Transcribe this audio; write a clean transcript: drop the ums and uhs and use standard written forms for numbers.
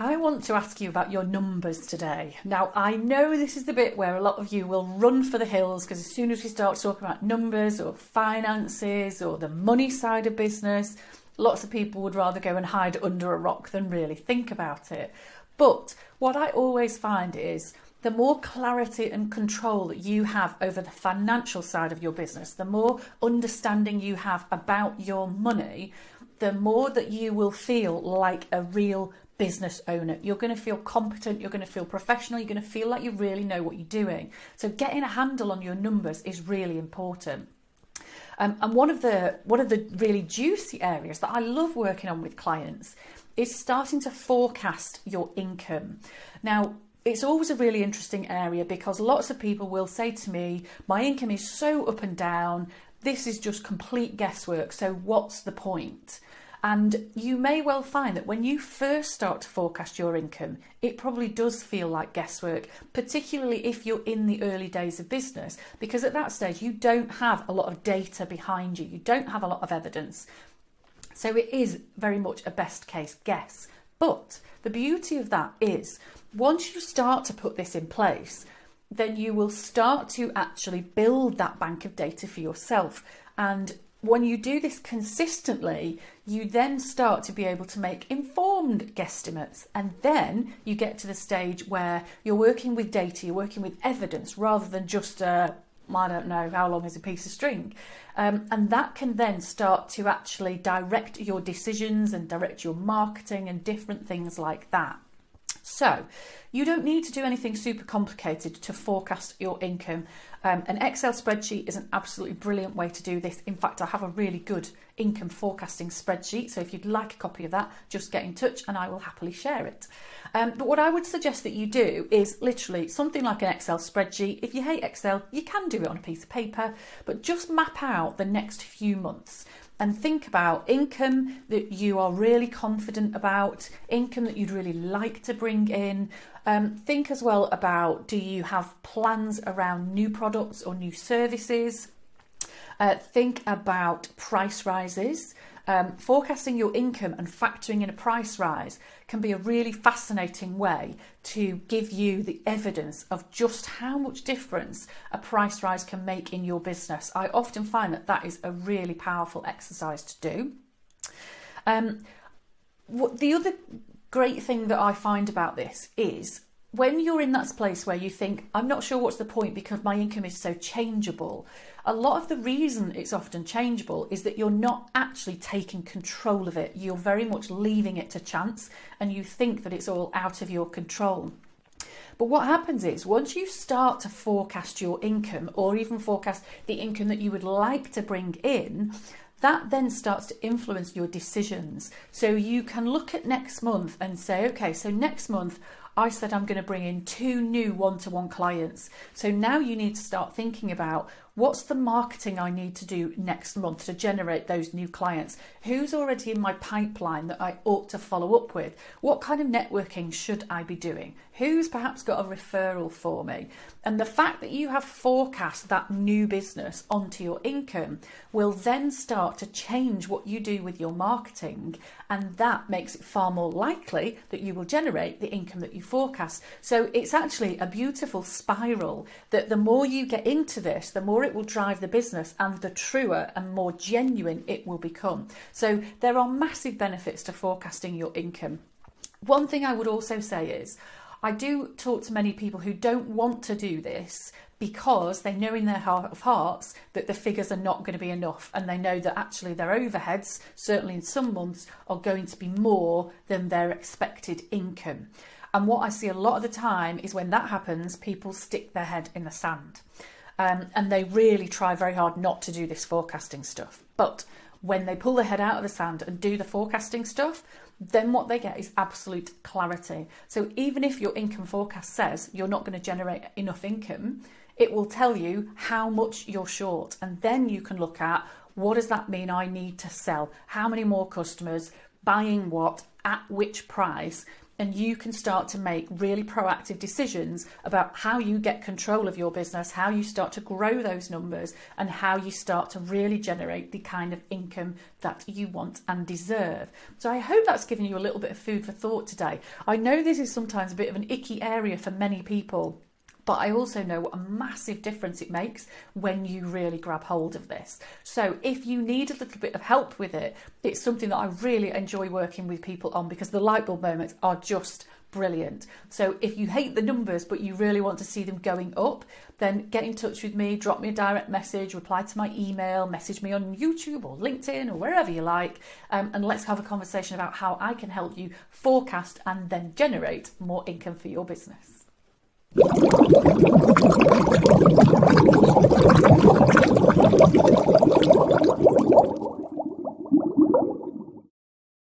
I want to ask you about your numbers today. Now, I know this is the bit where a lot of you will run for the hills because as soon as we start talking about numbers or finances or the money side of business, lots of people would rather go and hide under a rock than really think about it. But what I always find is the more clarity and control that you have over the financial side of your business, the more understanding you have about your money, the more that you will feel like a real business owner. You're going to feel competent, you're going to feel professional, you're going to feel like you really know what you're doing. So getting a handle on your numbers is really important. And one of the really juicy areas that I love working on with clients is starting to forecast your income. Now, it's always a really interesting area because lots of people will say to me, my income is so up and down, this is just complete guesswork, so what's the point? And you may well find that when you first start to forecast your income, it probably does feel like guesswork, particularly if you're in the early days of business, because at that stage you don't have a lot of data behind you, you don't have a lot of evidence. So it is very much a best case guess. But the beauty of that is once you start to put this in place, then you will start to actually build that bank of data for yourself. And when you do this consistently, you then start to be able to make informed guesstimates. And then you get to the stage where you're working with data, you're working with evidence rather than just I don't know, how long is a piece of string? And that can then start to actually direct your decisions and direct your marketing and different things like that. So you don't need to do anything super complicated to forecast your income. An Excel spreadsheet is an absolutely brilliant way to do this. In fact, I have a really good income forecasting spreadsheet. So if you'd like a copy of that, just get in touch and I will happily share it. But what I would suggest that you do is literally something like an Excel spreadsheet. If you hate Excel, you can do it on a piece of paper, but just map out the next few months and think about income that you are really confident about, income that you'd really like to bring in. Think as well about, do you have plans around new products or new services? Think about price rises. Forecasting your income and factoring in a price rise can be a really fascinating way to give you the evidence of just how much difference a price rise can make in your business. I often find that that is a really powerful exercise to do. The other great thing that I find about this is when you're in that place where you think, I'm not sure what's the point because my income is so changeable, a lot of the reason it's often changeable is that you're not actually taking control of it. You're very much leaving it to chance and you think that it's all out of your control. But what happens is once you start to forecast your income or even forecast the income that you would like to bring in, that then starts to influence your decisions. So you can look at next month and say, okay, so next month I said I'm going to bring in 2 new one-to-one clients. So now you need to start thinking about what's the marketing I need to do next month to generate those new clients? Who's already in my pipeline that I ought to follow up with? What kind of networking should I be doing? Who's perhaps got a referral for me? And the fact that you have forecast that new business onto your income will then start to change what you do with your marketing. And that makes it far more likely that you will generate the income that you forecast. So it's actually a beautiful spiral that the more you get into this, the more it will drive the business and the truer and more genuine it will become. So there are massive benefits to forecasting your income. One thing I would also say is I do talk to many people who don't want to do this because they know in their heart of hearts that the figures are not going to be enough, and they know that actually their overheads, certainly in some months, are going to be more than their expected income. And what I see a lot of the time is when that happens, people stick their head in the sand. And they really try very hard not to do this forecasting stuff. But when they pull their head out of the sand and do the forecasting stuff, then what they get is absolute clarity. So even if your income forecast says you're not going to generate enough income, it will tell you how much you're short. And then you can look at, what does that mean I need to sell? How many more customers? Buying what? At which price? and you can start to make really proactive decisions about how you get control of your business, how you start to grow those numbers, and how you start to really generate the kind of income that you want and deserve. So I hope that's given you a little bit of food for thought today. I know this is sometimes a bit of an icky area for many people, but I also know what a massive difference it makes when you really grab hold of this. So if you need a little bit of help with it, it's something that I really enjoy working with people on, because the light bulb moments are just brilliant. So if you hate the numbers but you really want to see them going up, then get in touch with me, drop me a direct message, reply to my email, message me on YouTube or LinkedIn or wherever you like, and let's have a conversation about how I can help you forecast and then generate more income for your business.